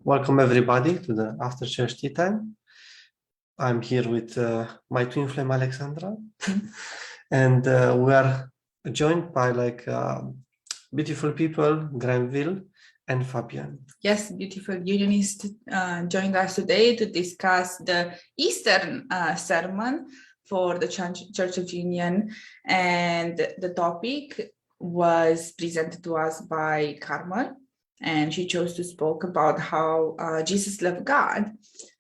Welcome everybody to the after church tea time. I'm here with my twin flame Alexandra, and we are joined by beautiful people, Granville and Fabian. Yes, beautiful unionist joined us today to discuss the Eastern sermon for the Church of Union, and the topic was presented to us by Carmel, and she chose to speak about how Jesus loved God.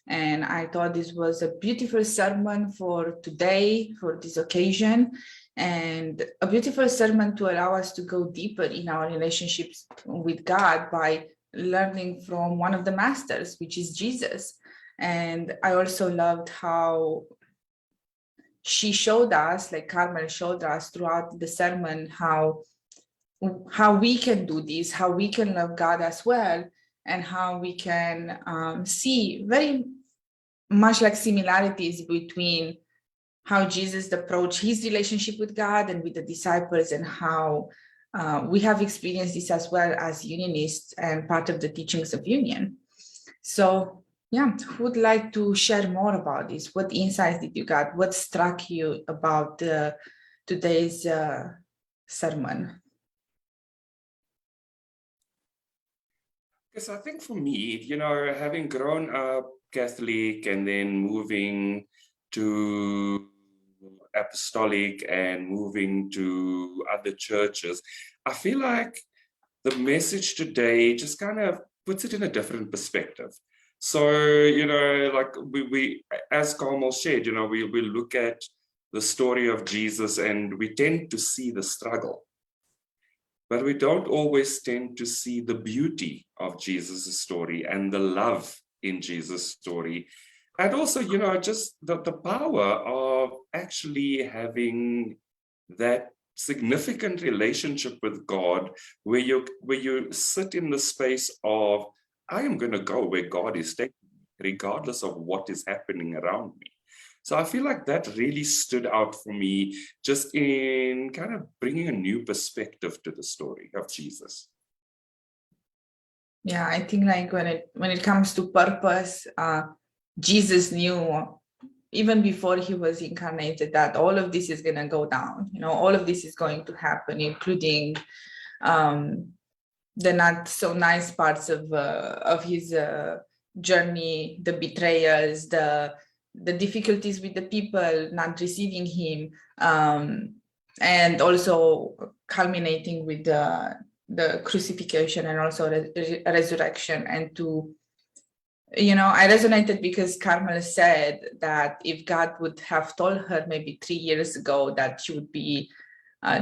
And I thought this was a beautiful sermon for today, for this occasion, and a beautiful sermon to allow us to go deeper in our relationships with God by learning from one of the masters, which is Jesus. And I also loved how she showed us, like Carmel showed us throughout the sermon, how we can do this, how we can love God as well, and how we can see very much like similarities between how Jesus approached his relationship with God and with the disciples, and how we have experienced this as well as unionists and part of the teachings of union. So yeah, who would like to share more about this? What insights did you get? What struck you about today's sermon? Yes, I think for me, having grown up Catholic and then moving to apostolic and moving to other churches, I feel like the message today just kind of puts it in a different perspective. So, like we as Carmel shared, we look at the story of Jesus and we tend to see the struggle, but we don't always tend to see the beauty of Jesus' story and the love in Jesus' story. And also, just the power of actually having that significant relationship with God, where you sit in the space of, I am going to go where God is taking me, regardless of what is happening around me. So I feel like that really stood out for me, just in kind of bringing a new perspective to the story of Jesus. Yeah, I think like when it comes to purpose, Jesus knew even before he was incarnated that all of this is going to go down. All of this is going to happen, including the not so nice parts of his journey, the betrayals, the difficulties with the people not receiving him, and also culminating with the crucifixion and also resurrection. And I resonated because Carmel said that if God would have told her maybe 3 years ago that she would be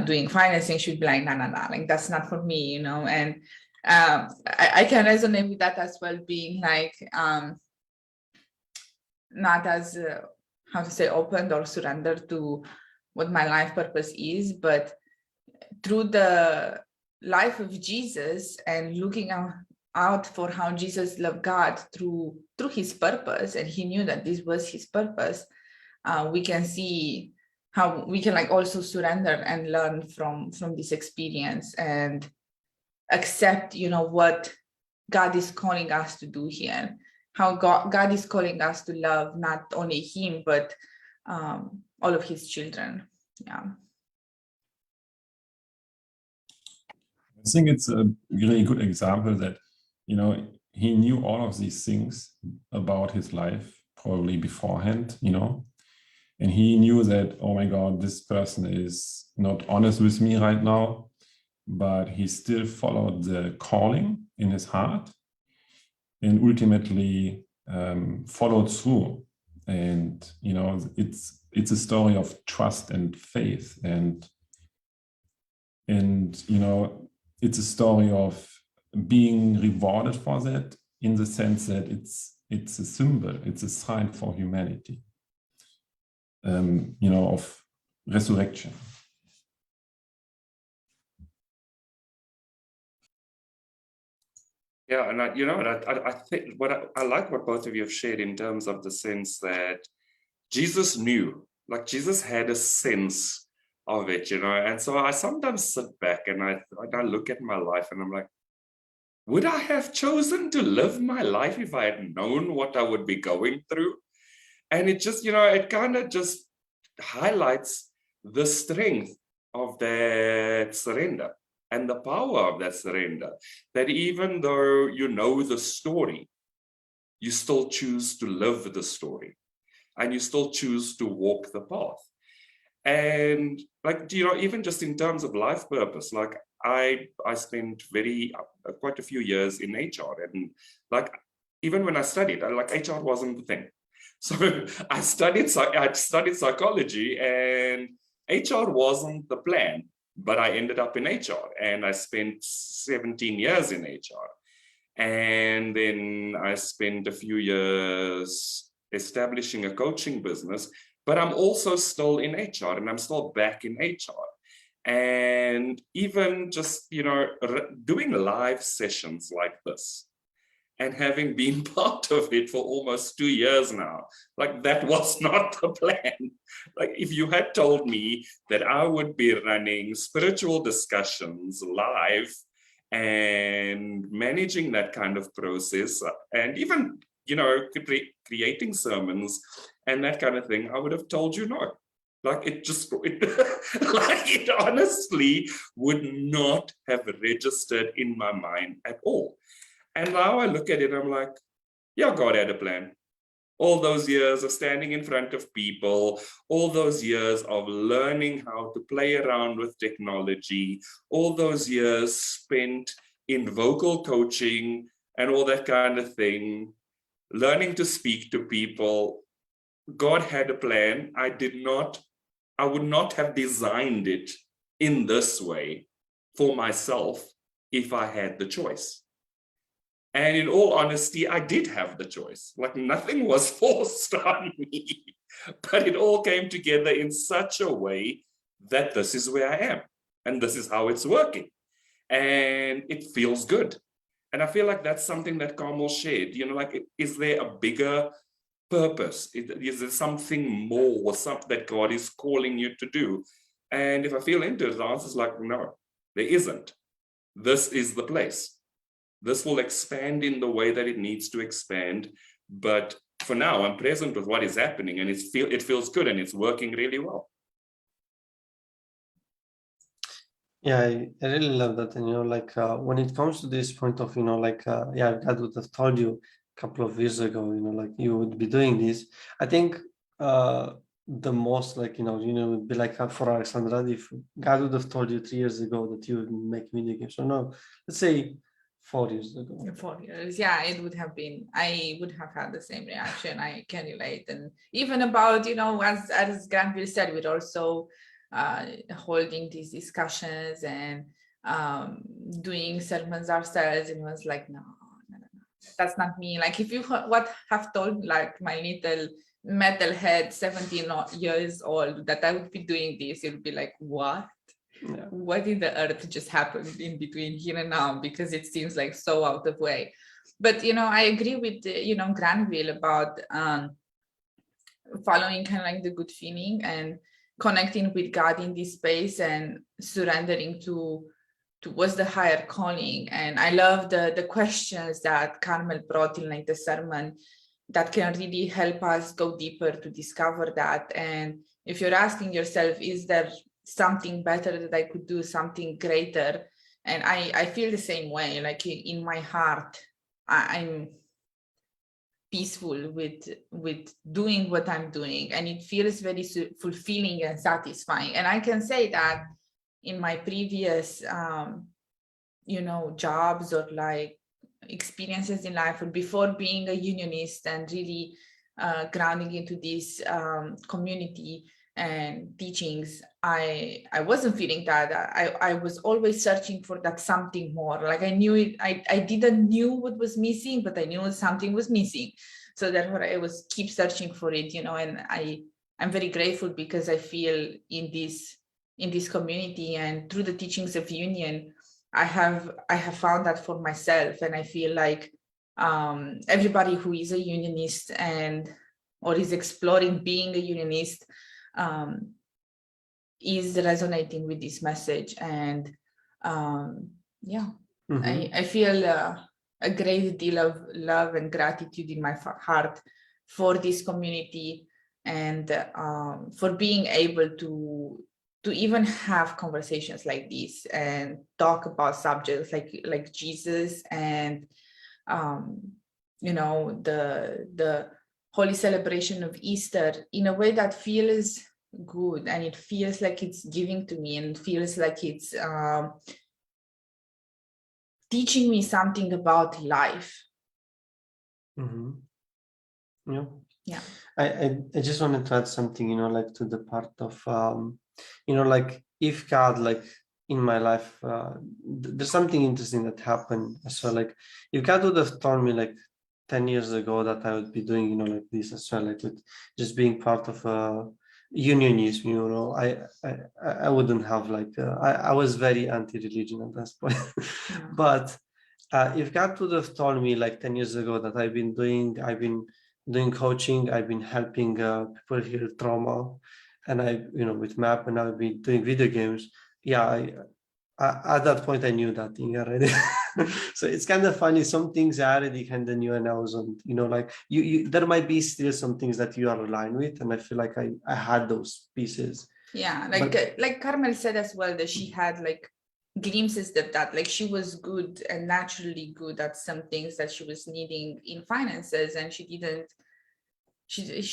doing financing, she would be like, no, like that's not for me, and I can resonate with that as well, being like not as how to say open or surrendered to what my life purpose is, but through the life of Jesus and looking out for how Jesus loved God through his purpose, and he knew that this was his purpose, we can see how we can like also surrender and learn from this experience and accept what God is calling us to do here, how God is calling us to love not only him but all of his children. Yeah, I think it's a really good example that he knew all of these things about his life probably beforehand, and he knew that, oh my God, this person is not honest with me right now, but he still followed the calling in his heart and ultimately followed through. And it's a story of trust and faith, and it's a story of being rewarded for that, in the sense that it's a symbol, it's a sign for humanity, of resurrection. Yeah, and I think I like what both of you have shared in terms of the sense that Jesus knew, like Jesus had a sense of it, and so I sometimes sit back and I look at my life and I'm like, would I have chosen to live my life if I had known what I would be going through? And it just, it kind of just highlights the strength of that surrender and the power of that surrender, that even though you know the story, you still choose to live the story and you still choose to walk the path. And like, even just in terms of life purpose, like I spent quite a few years in HR, and like, even when I studied, HR wasn't the thing. So I studied psychology, and HR wasn't the plan, but I ended up in HR, and I spent 17 years in HR. And then I spent a few years establishing a coaching business, but I'm also still in HR, and I'm still back in HR. And even just, doing live sessions like this, and having been part of it for almost 2 years now, like that was not the plan. Like if you had told me that I would be running spiritual discussions live and managing that kind of process, and even, creating sermons and that kind of thing, I would have told you no. Like it honestly would not have registered in my mind at all. And now I look at it, I'm like, yeah, God had a plan. All those years of standing in front of people, all those years of learning how to play around with technology, all those years spent in vocal coaching and all that kind of thing, learning to speak to people. God had a plan. I would not have designed it in this way for myself if I had the choice. And in all honesty, I did have the choice. Like nothing was forced on me, but it all came together in such a way that this is where I am and this is how it's working. And it feels good. And I feel like that's something that Carmel shared, like, is there a bigger purpose? Is there something more or something that God is calling you to do? And if I feel into it, the answer is like, no, there isn't. This is the place. This will expand in the way that it needs to expand. But for now, I'm present with what is happening, and it feels good and it's working really well. Yeah, I really love that. And, when it comes to this point of, God would have told you a couple of years ago, like you would be doing this. I think the most, would be like for Alexandra, if God would have told you 3 years ago that you would make video games. So no, let's say 4 years ago. 4 years, yeah, it would have been, I would have had the same reaction. I can relate. And even about, as Granville said, we're also holding these discussions and doing sermons ourselves, and it was like, no, that's not me. Like if you have told like my little metalhead 17 years old that I would be doing this, it would be like, what? Yeah. What in the earth just happened in between here and now? Because it seems like so out of way. But I agree with Granville about following kind of like the good feeling and connecting with God in this space and surrendering towards the higher calling. And I love the questions that Carmel brought in like the sermon that can really help us go deeper to discover that. And if you're asking yourself, is there something better that I could do, something greater? And I feel the same way. Like in my heart, I'm peaceful with doing what I'm doing, and it feels very fulfilling and satisfying. And I can say that in my previous jobs or like experiences in life, or before being a unionist and really grounding into this community and teachings, I wasn't feeling that. I was always searching for that something more. Like I knew it, I didn't knew what was missing, but I knew something was missing. So therefore I was keep searching for it, and I'm very grateful because I feel in this community and through the teachings of union, I have found that for myself. And I feel like everybody who is a unionist or is exploring being a unionist is resonating with this message. And I feel a great deal of love and gratitude in my heart for this community, and for being able to even have conversations like this and talk about subjects like Jesus and the holy celebration of Easter in a way that feels good, and it feels like it's giving to me, and feels like it's teaching me something about life. Yeah. I just wanted to add something, like to the part of, like if God, like in my life, there's something interesting that happened. So like if God would have told me like 10 years ago that I would be doing, like this as well, like with just being part of unionism, I wouldn't have like, I was very anti-religion at this point. But if God would have told me like 10 years ago that I've been doing coaching, I've been helping people heal trauma, and with MAP, and I've been doing video games. Yeah, I at that point I knew that thing already. So it's kind of funny. Some things I already kind of knew, and I wasn't. Like you, there might be still some things that you are aligned with, and I feel like I had those pieces. Yeah, like Carmel said as well, that she had like glimpses of that, like she was good and naturally good at some things that she was needing in finances, and she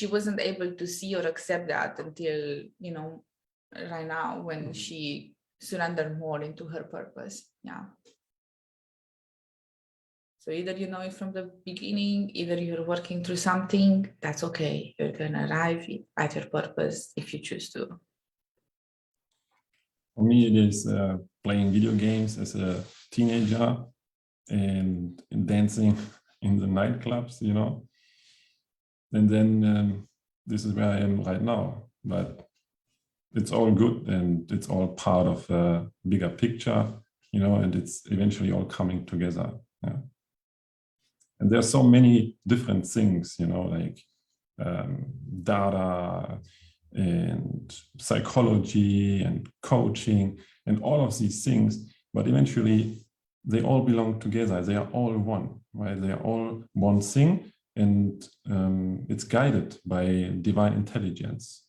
wasn't able to see or accept that until right now, when she surrendered more into her purpose. Yeah. So either you know it from the beginning, either you're working through something, that's okay. You're gonna arrive at your purpose if you choose to. For me, it is playing video games as a teenager and dancing in the nightclubs, And then this is where I am right now. But it's all good, and it's all part of a bigger picture, and it's eventually all coming together. Yeah. And there's so many different things, like data and psychology and coaching and all of these things, but eventually they all belong together. They are all one, right? They are all one thing, and it's guided by divine intelligence.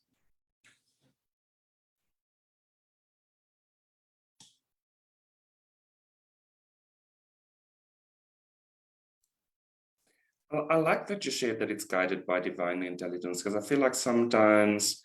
I like that you shared that it's guided by divine intelligence, because I feel like sometimes,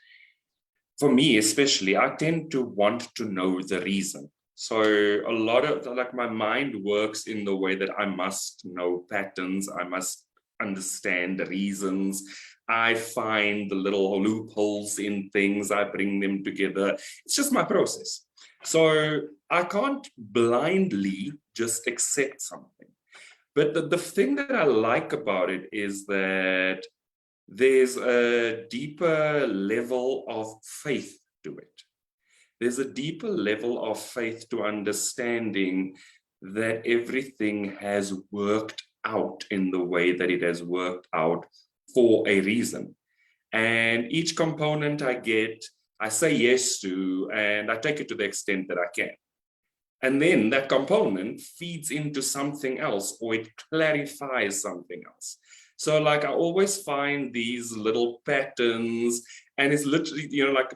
for me especially, I tend to want to know the reason. So a lot of like my mind works in the way that I must know patterns, I must understand the reasons, I find the little loopholes in things, I bring them together. It's just my process. So I can't blindly just accept something. But the thing that I like about it is that there's a deeper level of faith to it. There's a deeper level of faith to understanding that everything has worked out in the way that it has worked out for a reason. And each component I get, I say yes to, and I take it to the extent that I can. And then that component feeds into something else, or it clarifies something else. So like I always find these little patterns, and it's literally, like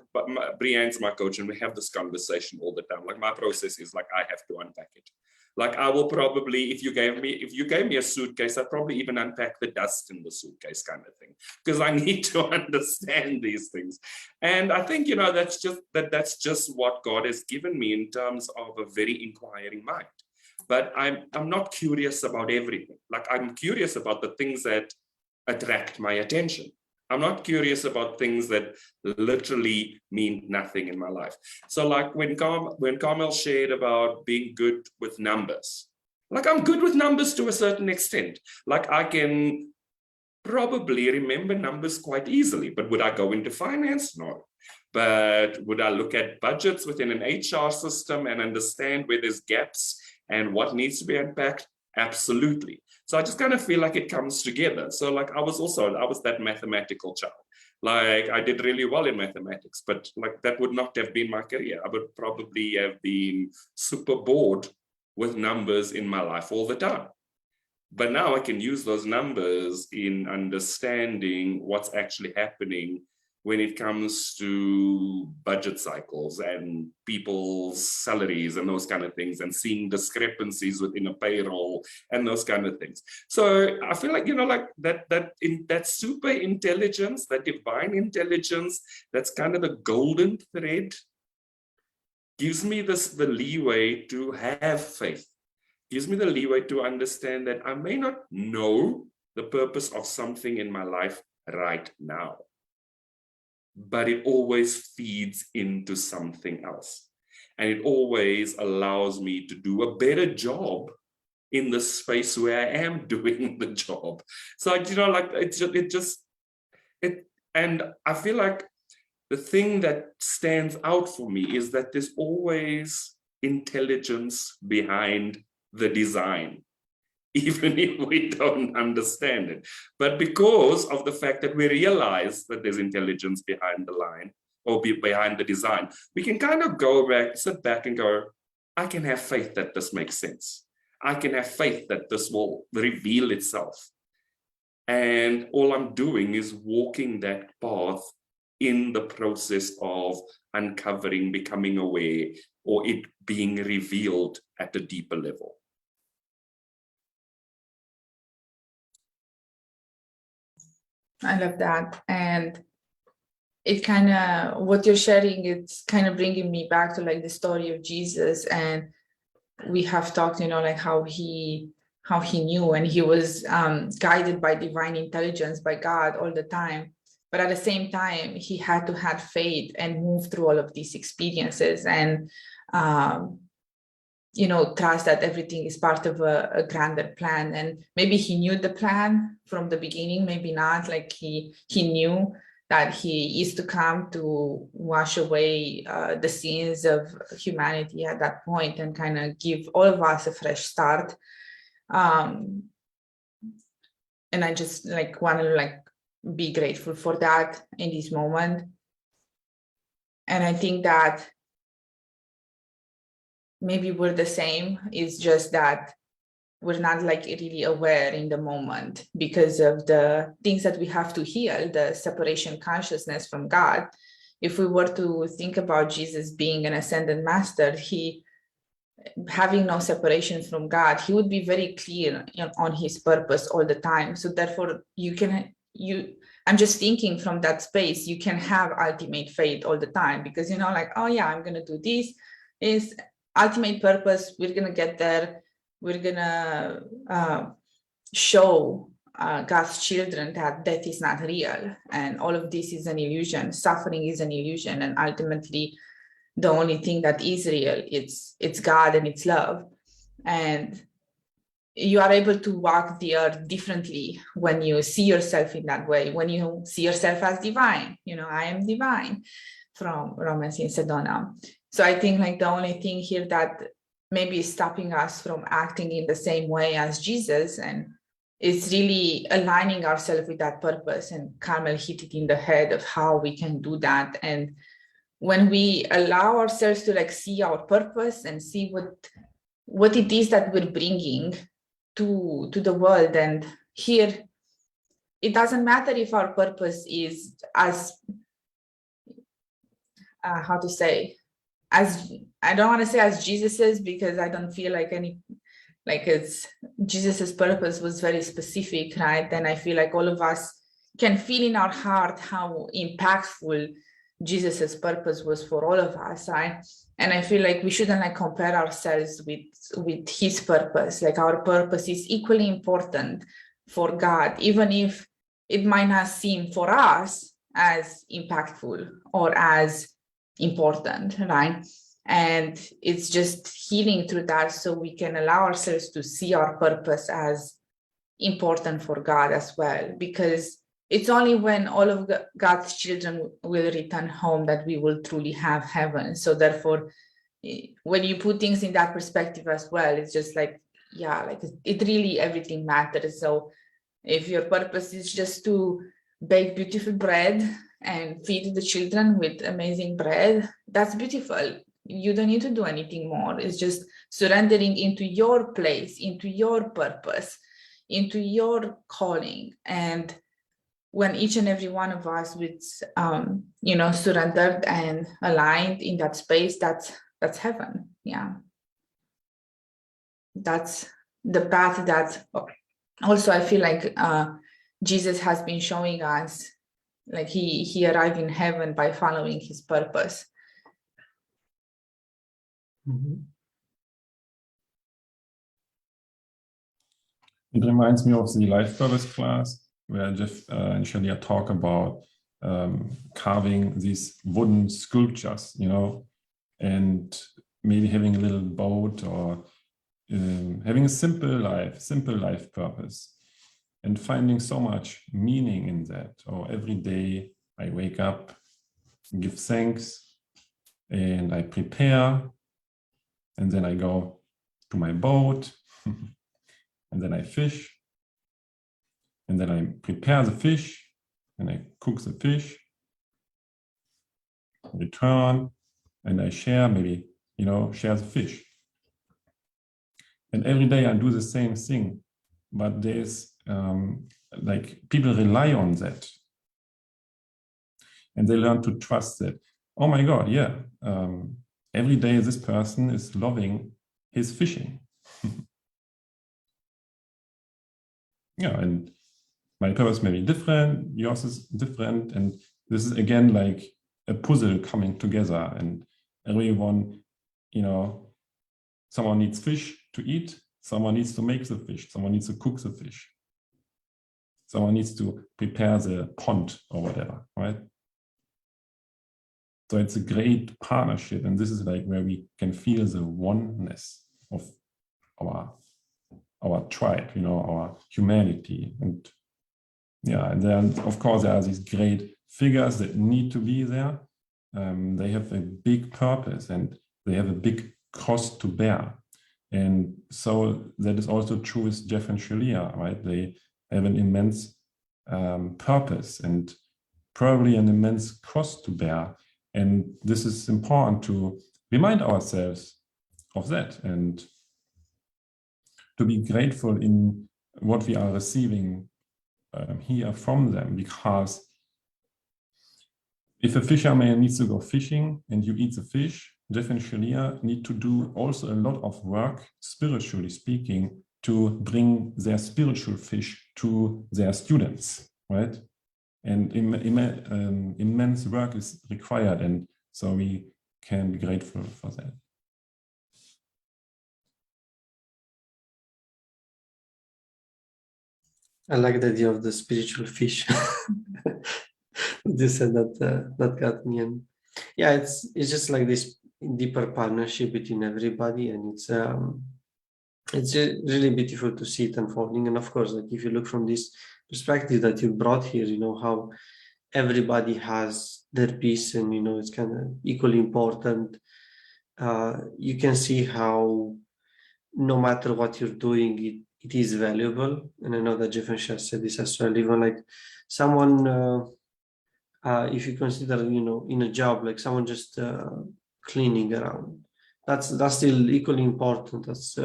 Brianne's my coach, and we have this conversation all the time. Like my process is like, I have to unpack it. Like I will probably, if you gave me a suitcase, I'd probably even unpack the dust in the suitcase kind of thing, because I need to understand these things. And I think, that's just what God has given me in terms of a very inquiring mind. But I'm not curious about everything. Like I'm curious about the things that attract my attention. I'm not curious about things that literally mean nothing in my life. So like when Carmel shared about being good with numbers, like I'm good with numbers to a certain extent. Like I can probably remember numbers quite easily, but would I go into finance? No. But would I look at budgets within an HR system and understand where there's gaps and what needs to be unpacked? Absolutely. So I just kind of feel like it comes together. So like I was that mathematical child. Like I did really well in mathematics, but like that would not have been my career. I would probably have been super bored with numbers in my life all the time. But now I can use those numbers in understanding what's actually happening when it comes to budget cycles and people's salaries and those kind of things, and seeing discrepancies within a payroll and those kind of things. So I feel like, like that super intelligence, that divine intelligence, that's kind of the golden thread, gives me the leeway to have faith, gives me the leeway to understand that I may not know the purpose of something in my life right now, but it always feeds into something else. And it always allows me to do a better job in the space where I am doing the job. So, and I feel like the thing that stands out for me is that there's always intelligence behind the design, even if we don't understand it. But because of the fact that we realize that there's intelligence behind the line or behind the design, we can kind of go back, sit back and go, I can have faith that this makes sense. I can have faith that this will reveal itself. And all I'm doing is walking that path in the process of uncovering, becoming aware, or it being revealed at a deeper level. I love that. And it kind of, what you're sharing, it's kind of bringing me back to like the story of Jesus. And we have talked, like how he knew, and he was guided by divine intelligence, by God all the time. But at the same time, he had to have faith and move through all of these experiences and, trust that everything is part of a grander plan. And maybe he knew the plan from the beginning, maybe not. Like he knew that he is to come to wash away the sins of humanity at that point and kind of give all of us a fresh start. And I just want to be grateful for that in this moment. And I think that maybe we're the same. It's just that we're not really aware in the moment because of the things that we have to heal, the separation consciousness from God. If we were to think about Jesus being an ascended master, he having no separation from God, he would be very clear on his purpose all the time. So therefore I'm just thinking from that space, you can have ultimate faith all the time because, oh yeah, I'm going to do this. Is ultimate purpose. We're going to get there. We're going to show God's children that death is not real. And all of this is an illusion. Suffering is an illusion. And ultimately, the only thing that is real, it's God and it's love. And you are able to walk the earth differently when you see yourself in that way, when you see yourself as divine. I am divine, from Romans in Sedona. So I think the only thing here that maybe is stopping us from acting in the same way as Jesus, and it's really aligning ourselves with that purpose. And Carmel hit it in the head of how we can do that. And when we allow ourselves to see our purpose and see what it is that we're bringing to the world, and here it doesn't matter if our purpose is as as I don't want to say as Jesus's, because I don't feel it's Jesus's purpose was very specific, right? And I feel all of us can feel in our heart how impactful Jesus's purpose was for all of us, right? And I feel we shouldn't compare ourselves with his purpose. Our purpose is equally important for God, even if it might not seem for us as impactful or as important, right? And it's just healing through that so we can allow ourselves to see our purpose as important for God as well, because it's only when all of God's children will return home that we will truly have heaven. So therefore, when you put things in that perspective as well, it's just it really, everything matters. So if your purpose is just to bake beautiful bread and feed the children with amazing bread, that's beautiful. You don't need to do anything more. It's just surrendering into your place, into your purpose, into your calling. And when each and every one of us with, surrendered and aligned in that space, that's heaven. Yeah. That's the path that also I feel like Jesus has been showing us, like he arrived in heaven by following his purpose. Mm-hmm. It reminds me of the life purpose class where Jeff and Shaleia talk about carving these wooden sculptures, and maybe having a little boat or having a simple life purpose, and finding so much meaning in that. Or every day I wake up, give thanks, and I prepare, and then I go to my boat, and then I fish, and then I prepare the fish, and I cook the fish, return, and I share, maybe, share the fish. And every day I do the same thing, but there's like people rely on that. And they learn to trust that, oh my God, yeah, every day this person is loving his fishing. Yeah, and my purpose may be different, yours is different. And this is again like a puzzle coming together, and everyone, someone needs fish to eat, someone needs to make the fish, someone needs to cook the fish, someone needs to prepare the pond or whatever, right? So it's a great partnership, and this is like where we can feel the oneness of our tribe, our humanity. And yeah, and then of course there are these great figures that need to be there. They have a big purpose and they have a big cross to bear. And so that is also true with Jeff and Shaleia, right? They have an immense purpose and probably an immense cross to bear. And this is important to remind ourselves of that and to be grateful in what we are receiving here from them. Because if a fisherman needs to go fishing and you eat the fish, Jeff and Shaleia need to do also a lot of work, spiritually speaking, to bring their spiritual fish to their students, right? And immense work is required, and so we can be grateful for that. I like the idea of the spiritual fish. You said that got me, and yeah, it's just like this deeper partnership between everybody, and it's really beautiful to see it unfolding. And of course, like if you look from this perspective that you brought here, how everybody has their piece, and it's kind of equally important. You can see how no matter what you're doing, it is valuable. And I know that Jeff and Shaleia said this as well. Even like someone, if you consider, in a job, like someone just cleaning around, that's still equally important as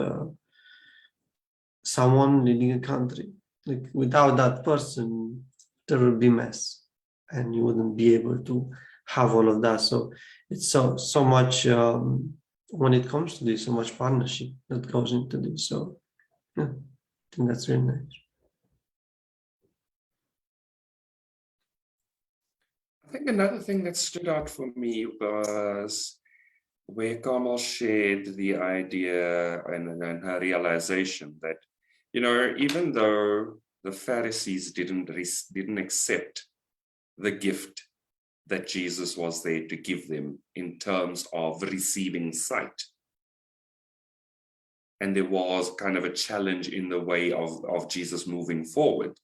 someone leading a country. Like without that person, there would be mess, and you wouldn't be able to have all of that. So it's so much when it comes to this, so much partnership that goes into this. So yeah, I think that's really nice. I think another thing that stood out for me was where Carmel shared the idea and her realization that, even though the Pharisees didn't accept the gift that Jesus was there to give them in terms of receiving sight, and there was kind of a challenge in the way of Jesus moving forward,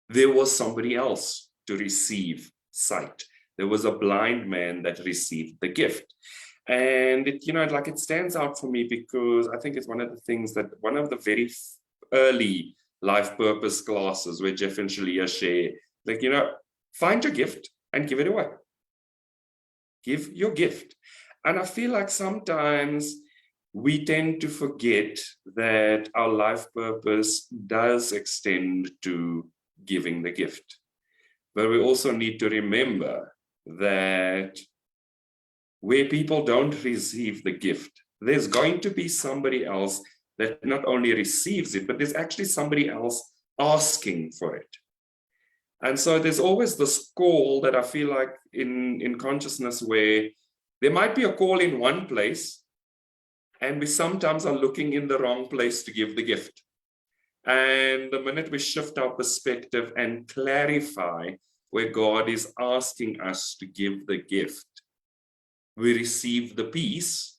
there was somebody else to receive sight. There was a blind man that received the gift. And it stands out for me because I think it's one of the things that one of the very early life purpose classes where Jeff and Shaleia share, find your gift and give it away. Give your gift. And I feel like sometimes we tend to forget that our life purpose does extend to giving the gift. But we also need to remember that where people don't receive the gift, there's going to be somebody else that not only receives it, but there's actually somebody else asking for it. And so there's always this call that I feel like in consciousness where there might be a call in one place, and we sometimes are looking in the wrong place to give the gift. And the minute we shift our perspective and clarify where God is asking us to give the gift, we receive the peace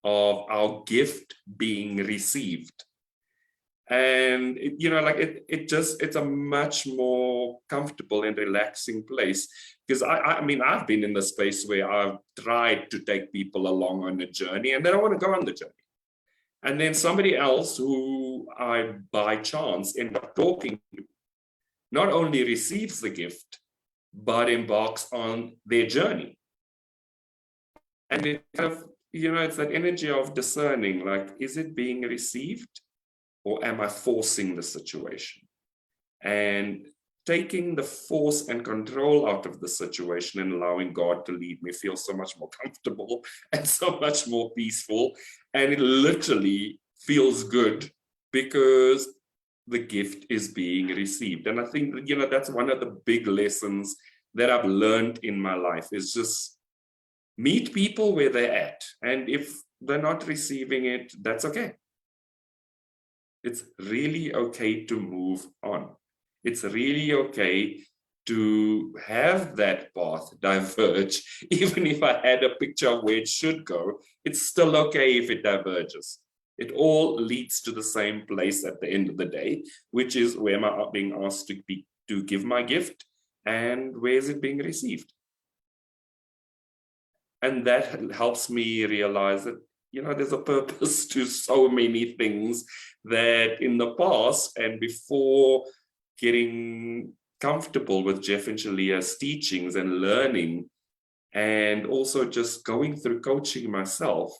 of our gift being received. And it's a much more comfortable and relaxing place, because I mean, I've been in the space where I've tried to take people along on a journey and they don't want to go on the journey. And then somebody else who I by chance end up talking to not only receives the gift, but embarks on their journey. And it kind of, it's that energy of discerning, like, is it being received? Or am I forcing the situation? And taking the force and control out of the situation and allowing God to lead me feels so much more comfortable and so much more peaceful. And it literally feels good because the gift is being received. And I think, that's one of the big lessons that I've learned in my life, is just meet people where they're at. And if they're not receiving it, that's okay. It's really okay to move on. It's really okay to have that path diverge. Even if I had a picture of where it should go, it's still okay if it diverges. It all leads to the same place at the end of the day, which is where am I being asked to give my gift, and where is it being received? And that helps me realize that there's a purpose to so many things that in the past, and before getting comfortable with Jeff and Shaleia's teachings and learning, and also just going through coaching myself,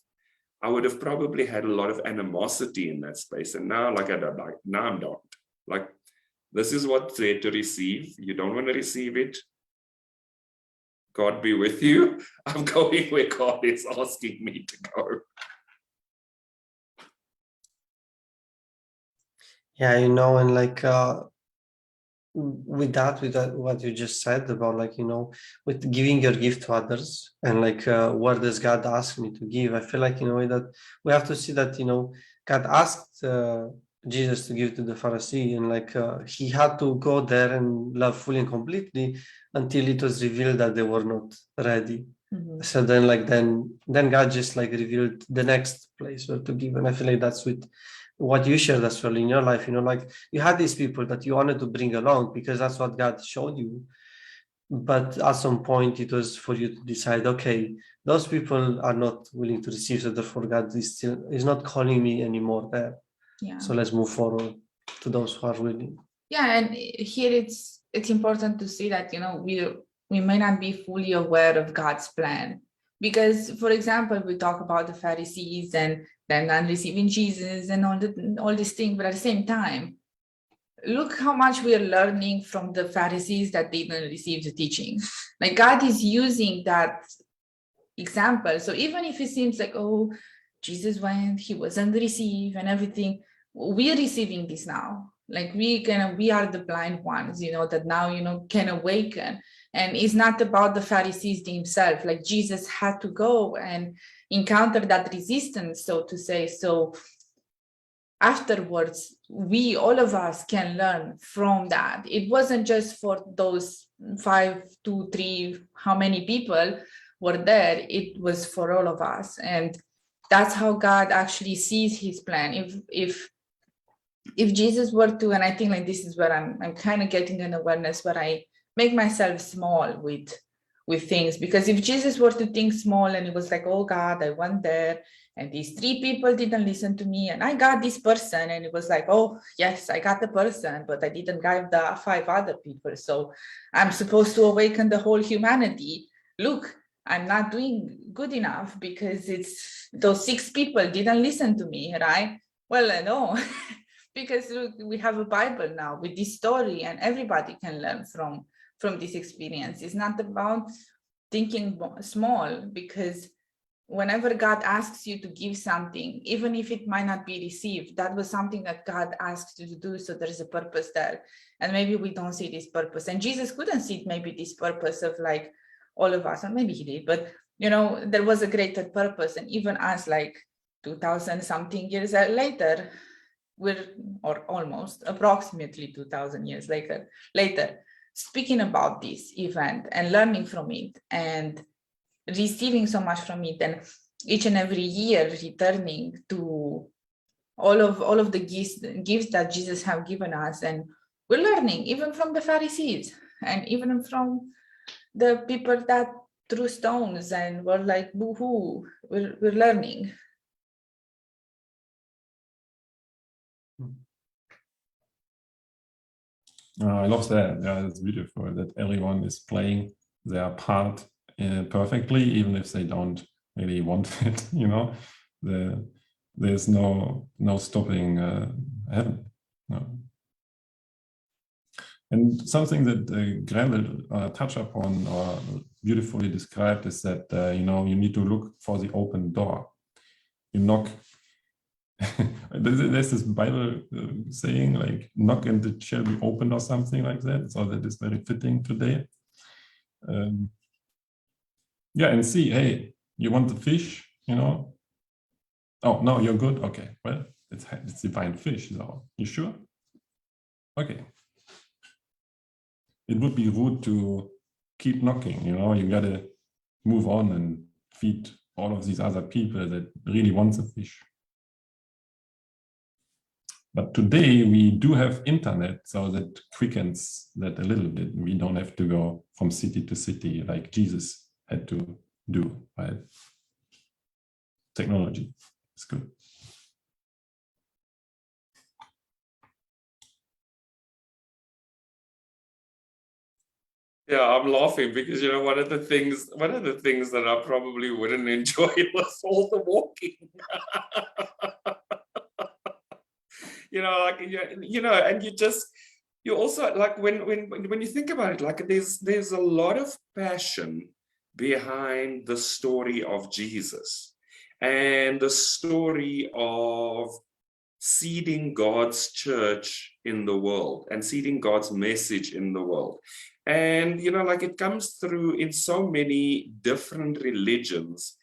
I would have probably had a lot of animosity in that space. And now, now I'm not. Like, this is what's there to receive. You don't want to receive it. God be with you. I'm going where God is asking me to go. Yeah, and with that, what you just said about with giving your gift to others, and where does God ask me to give? I feel like that we have to see that God asked Jesus to give to the Pharisee, and he had to go there and love fully and completely until it was revealed that they were not ready. Mm-hmm. So then God just revealed the next place where to give. And I feel like that's with what you shared as well in your life, you had these people that you wanted to bring along because that's what God showed you. But at some point it was for you to decide, okay, those people are not willing to receive, so therefore God is not calling me anymore there. Yeah. So let's move forward to those who are willing. Yeah, and here it's important to see that, we may not be fully aware of God's plan. Because, for example, we talk about the Pharisees and then not receiving Jesus and all these things, but at the same time, look how much we are learning from the Pharisees that didn't receive the teaching. Like, God is using that example. So even if it seems like, oh, Jesus went, he wasn't received and everything, we are receiving this now. Like, we are the blind ones, that now, can awaken. And it's not about the Pharisees themselves. Like, Jesus had to go and encounter that resistance, so to say. So afterwards, all of us can learn from that. It wasn't just for those 5, 2, 3, how many people were there. It was for all of us. And that's how God actually sees his plan. If Jesus were to, and I think this is where I'm kind of getting an awareness where I make myself small with things, because if Jesus were to think small and it was like, oh God, I went there and these 3 people didn't listen to me and I got this person, and it was like, oh yes, I got the person, but I didn't get the 5 other people, so I'm supposed to awaken the whole humanity. Look, I'm not doing good enough because it's those 6 people didn't listen to me, right? Well, no, because look, we have a Bible now with this story, and everybody can learn from this experience. It's not about thinking small, because whenever God asks you to give something, even if it might not be received, that was something that God asked you to do. So there's a purpose there. And maybe we don't see this purpose. And Jesus couldn't see maybe this purpose of like all of us, or maybe he did, but you know, there was a greater purpose. And even us, like 2000 something years later, or almost approximately 2000 years later, speaking about this event and learning from it and receiving so much from it, and each and every year returning to all of the gifts that Jesus have given us. And we're learning even from the Pharisees, and even from the people that threw stones and were like, boo-hoo, we're learning. I love that. Yeah, it's beautiful that everyone is playing their part perfectly, even if they don't really want it. You know, there's no stopping heaven. No. And something that Graham will touch upon or beautifully described is that you know, you need to look for the open door. You knock. There's this Bible saying like, knock and it shall be opened, or something like that. So that is very fitting today. Yeah, and see, hey, you want the fish, you know? Oh, no, you're good. Okay, well, it's divine fish. So you sure? Okay. It would be rude to keep knocking, you know? You gotta move on and feed all of these other people that really want the fish. But today we do have internet, so that quickens that a little bit. We don't have to go from city to city like Jesus had to do, right? Technology is good. Yeah, I'm laughing because, you know, one of the things that I probably wouldn't enjoy was all the walking. You know, like, you know, and you also, like, when you think about it, like, there's a lot of passion behind the story of Jesus and the story of seeding God's church in the world and seeding God's message in the world. And, you know, like, it comes through in so many different religions.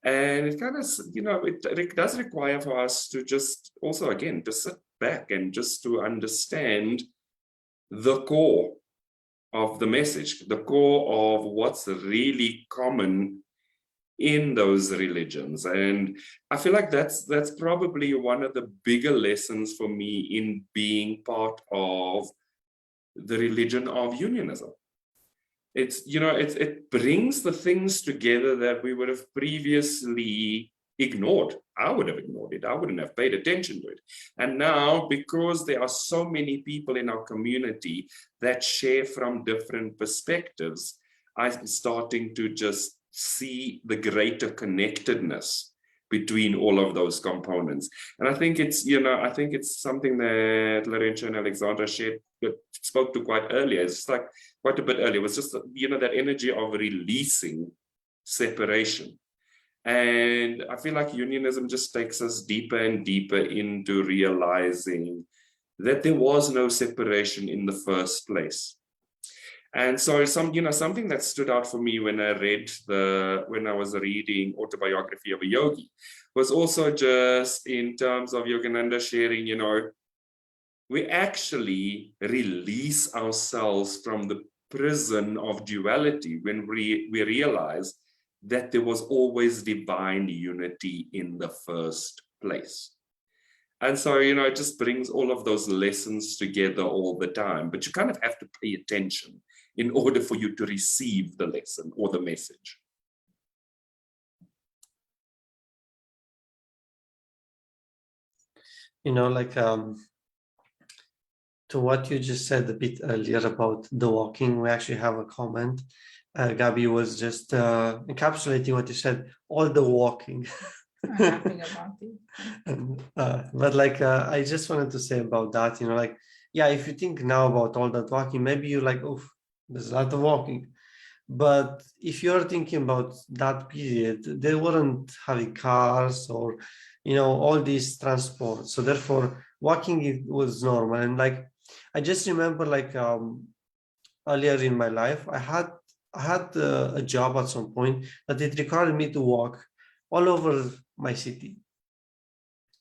And it kind of, you know, it does require for us to just also, again, to sit back and just to understand the core of the message, the core of what's really common in those religions. And I feel like that's probably one of the bigger lessons for me in being part of the religion of unionism. It's, you know, it brings the things together that we would have previously ignored. I would have ignored it. I wouldn't have paid attention to it. And now, because there are so many people in our community that share from different perspectives, I'm starting to just see the greater connectedness between all of those components. And I think it's, you know, I think it's something that Laurentia and Alexandra spoke to quite earlier. It's like quite a bit earlier. It was just, you know, that energy of releasing separation. And I feel like unionism just takes us deeper and deeper into realizing that there was no separation in the first place. And so something that stood out for me when I was reading Autobiography of a Yogi was also just in terms of Yogananda sharing, you know, we actually release ourselves from the prison of duality when we realize that there was always divine unity in the first place. And so, you know, it just brings all of those lessons together all the time, but you kind of have to pay attention in order for you to receive the lesson or the message. You know, like to what you just said a bit earlier about the walking, we actually have a comment Gabi was just encapsulating what you said, all the walking. I'm laughing about it. And, but like I just wanted to say about that, like, yeah, if you think now about all that walking, maybe you're like, oh, there's a lot of walking. But if you're thinking about that period, they weren't having cars or all these transport, so therefore walking it was normal. And like I just remember, like earlier in my life, I had a job at some point that it required me to walk all over my city,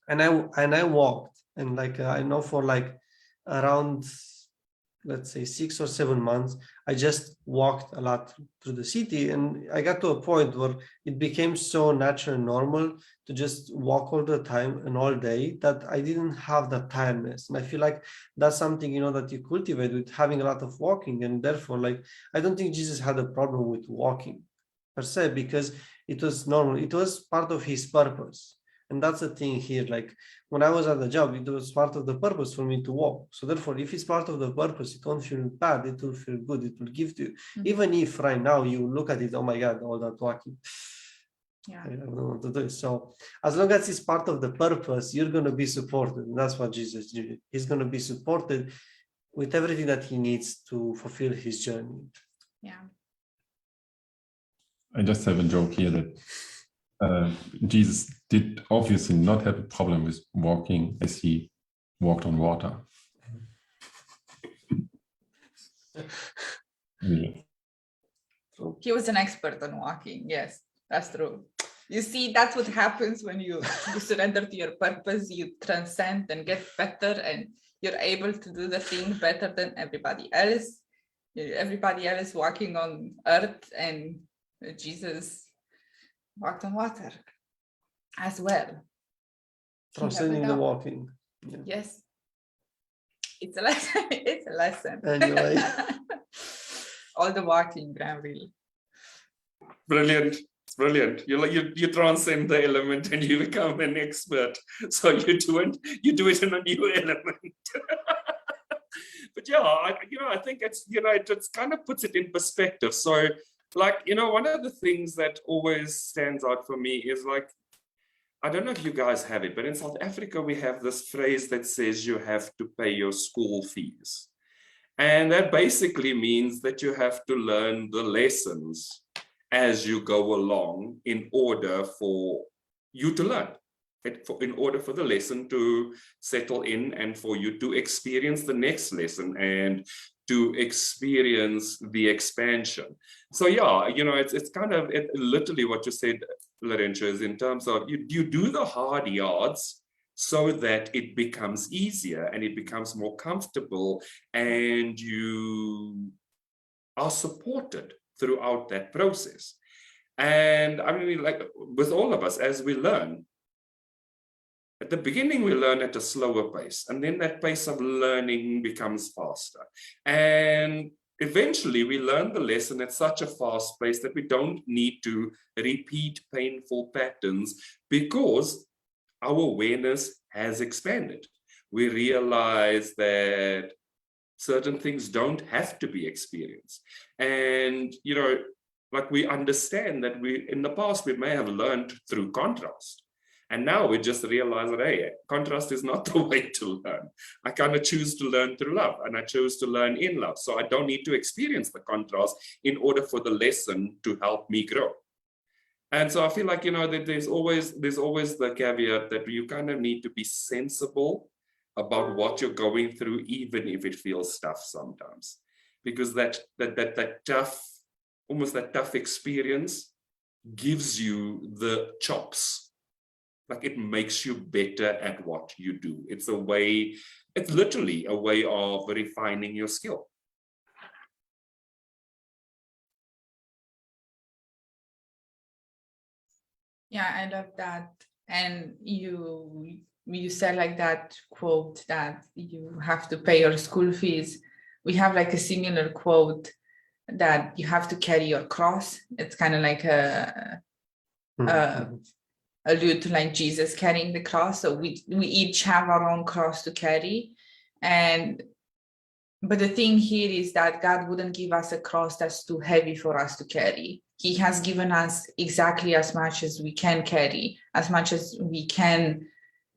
and I walked, and like I know for like around, let's say 6 or 7 months, I just walked a lot through the city, and I got to a point where it became so natural and normal to just walk all the time and all day that I didn't have that tiredness. And I feel like that's something that you cultivate with having a lot of walking, and therefore, like, I don't think Jesus had a problem with walking per se, because it was normal, it was part of his purpose. And that's the thing here. Like when I was at the job, it was part of the purpose for me to walk. So therefore, if it's part of the purpose, it won't feel bad. It will feel good. It will give to you. Mm-hmm. Even if right now you look at it, oh my God, all that walking. Yeah. I don't want to do it. So as long as it's part of the purpose, you're going to be supported. And that's what Jesus did. He's going to be supported with everything that he needs to fulfill his journey. Yeah. I just have a joke here that Jesus did obviously not have a problem with walking as he walked on water. Yeah. He was an expert on walking. Yes, that's true. You see, that's what happens when you surrender to your purpose. You transcend and get better, and you're able to do the thing better than everybody else. Everybody else walking on earth, and Jesus walked on water as well. Transcending the walking. Yeah. Yes. It's a lesson. It's a lesson. Anyway. All the walking, Granville. Brilliant. It's brilliant. You transcend the element and you become an expert. So you do it in a new element. But yeah, I think it's it kind of puts it in perspective. So like, one of the things that always stands out for me is like, I don't know if you guys have it, but in South Africa, we have this phrase that says you have to pay your school fees. And that basically means that you have to learn the lessons as you go along in order for you to learn, in order for the lesson to settle in and for you to experience the next lesson and to experience the expansion. So yeah, it's kind of literally what you said, Laurentia, is in terms of you do the hard yards so that it becomes easier and it becomes more comfortable, and you are supported throughout that process. And I mean, like with all of us, as we learn, at the beginning, we learn at a slower pace, and then that pace of learning becomes faster. And eventually, we learn the lesson at such a fast pace that we don't need to repeat painful patterns because our awareness has expanded. We realize that certain things don't have to be experienced. And, like we understand that in the past, we may have learned through contrast. And now we just realize that, hey, contrast is not the way to learn. I kind of choose to learn through love, and I choose to learn in love. So I don't need to experience the contrast in order for the lesson to help me grow. And so I feel like, that there's always the caveat that you kind of need to be sensible about what you're going through, even if it feels tough sometimes, because that tough experience gives you the chops. Like it makes you better at what you do. It's literally a way of refining your skill. Yeah, I love that. And you said like that quote that you have to pay your school fees. We have like a similar quote that you have to carry your cross. It's kind of like allude to like Jesus carrying the cross. So we each have our own cross to carry. And But the thing here is that God wouldn't give us a cross that's too heavy for us to carry. He has given us exactly as much as we can carry, as much as we can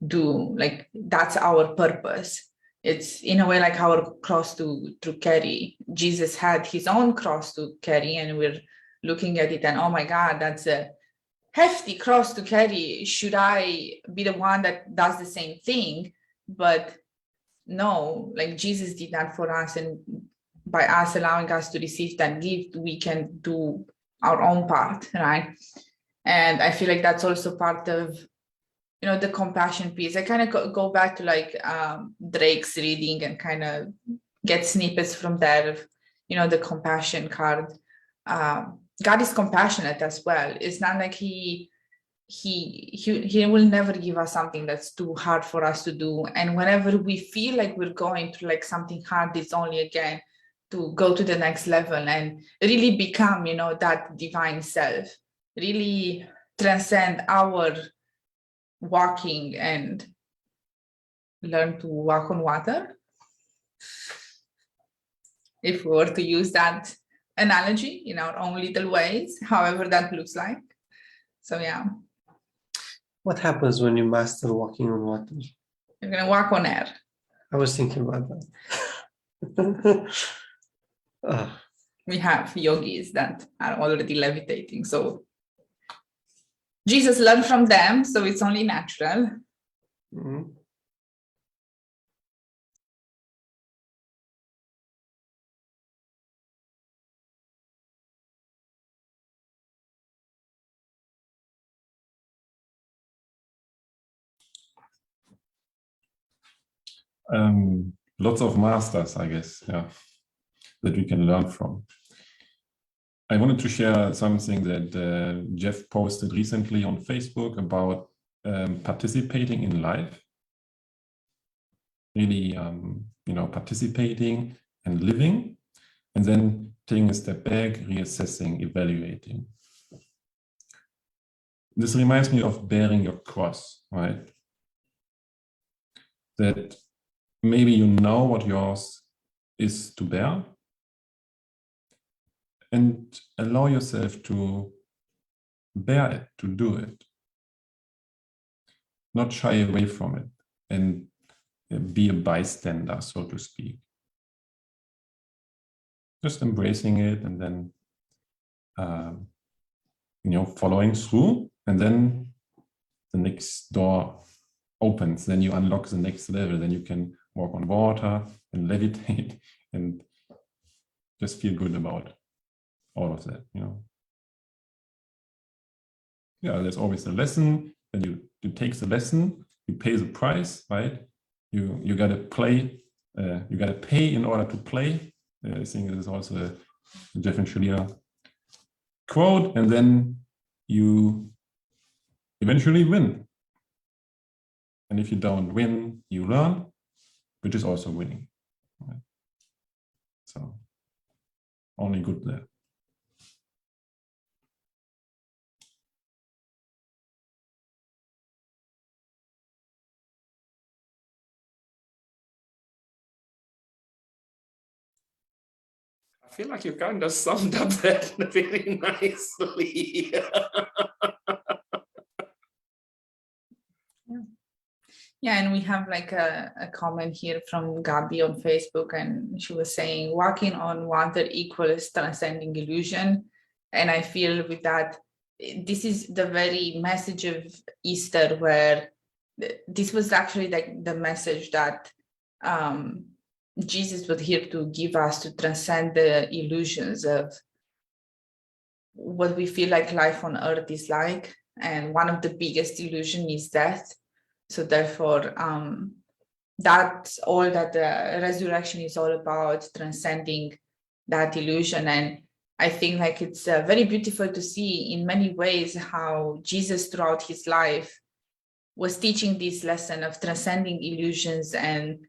do. Like, that's our purpose. It's in a way like our cross to carry. Jesus had his own cross to carry, and we're looking at it and, oh my God, that's a hefty cross to carry. Should I be the one that does the same thing? But no, like Jesus did that for us, and by us allowing us to receive that gift, we can do our own part, right? And I feel like that's also part of, you know, the compassion piece. I kind of go back to like Drake's reading and kind of get snippets from there, you know, the compassion card. God is compassionate as well. It's not like he will never give us something that's too hard for us to do. And whenever we feel like we're going through like something hard, it's only again to go to the next level and really become, you know, that divine self, really transcend our walking and learn to walk on water, if we were to use that analogy in our own little ways, however that looks like. So yeah. What happens when you master walking on water? You're gonna walk on air. I was thinking about that. We have yogis that are already levitating. So Jesus learned from them, so it's only natural. Mhm. Lots of masters, I guess, yeah, that we can learn from. I wanted to share something that Jeff posted recently on Facebook about participating in life. Really, you know, participating and living, and then taking a step back, reassessing, evaluating. This reminds me of bearing your cross, right? That maybe you know what yours is to bear, and allow yourself to bear it, to do it. Not shy away from it and be a bystander, so to speak. Just embracing it and then, you know, following through, and then the next door opens, then you unlock the next level, then you can walk on water and levitate and just feel good about all of that, you know. Yeah, there's always a lesson, and you take the lesson, you pay the price, right? You gotta play, you gotta pay in order to play. I think this is also a Jeff and Shaleia quote, and then you eventually win. And if you don't win, you learn, which is also winning. Right? So only good there. I feel like you kind of summed up that very nicely. Yeah, and we have like a comment here from Gabi on Facebook, and she was saying walking on water equals transcending illusion. And I feel with that, this is the very message of Easter, where this was actually like the message that Jesus was here to give us, to transcend the illusions of what we feel like life on earth is like. And one of the biggest illusion is death. So therefore, that's all that the resurrection is all about, transcending that illusion. And I think like it's very beautiful to see in many ways how Jesus throughout his life was teaching this lesson of transcending illusions and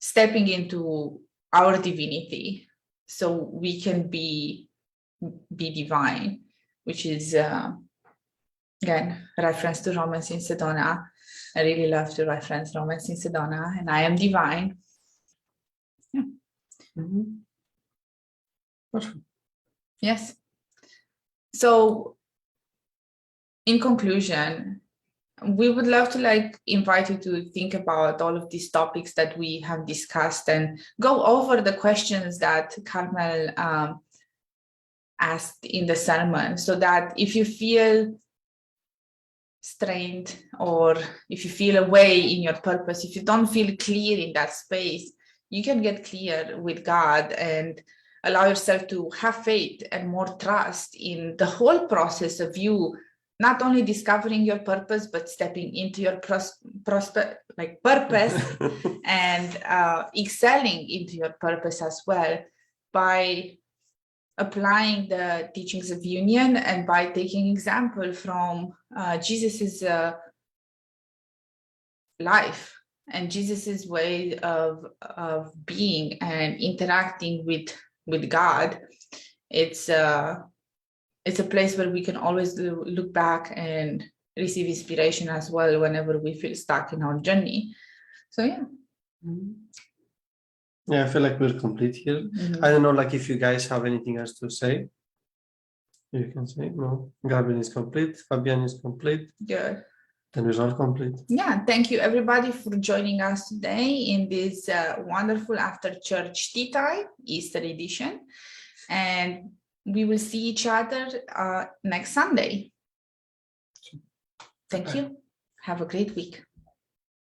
stepping into our divinity so we can be divine, which is, again, reference to Romans in Sedona. I really love to reference Romans in Sedona, and I am divine. Yeah. Mhm. Perfect. Yes. So in conclusion, we would love to invite you to think about all of these topics that we have discussed and go over the questions that Carmel asked in the sermon, so that if you feel strained or if you feel away in your purpose, if you don't feel clear in that space, you can get clear with God and allow yourself to have faith and more trust in the whole process of you not only discovering your purpose, but stepping into your purpose and excelling into your purpose as well by applying the teachings of union and by taking example from Jesus's life and Jesus's way of being and interacting with God. It's a place where we can always look back and receive inspiration as well whenever we feel stuck in our journey. So yeah. Yeah, I feel like we're complete here. I don't know, if you guys have anything else to say. You can say no. Gavin is complete. Fabian is complete. Good. Then we're all complete. Yeah, thank you everybody for joining us today in this wonderful after church tea time, Easter edition. And we will see each other next Sunday. Thank you. Have a great week.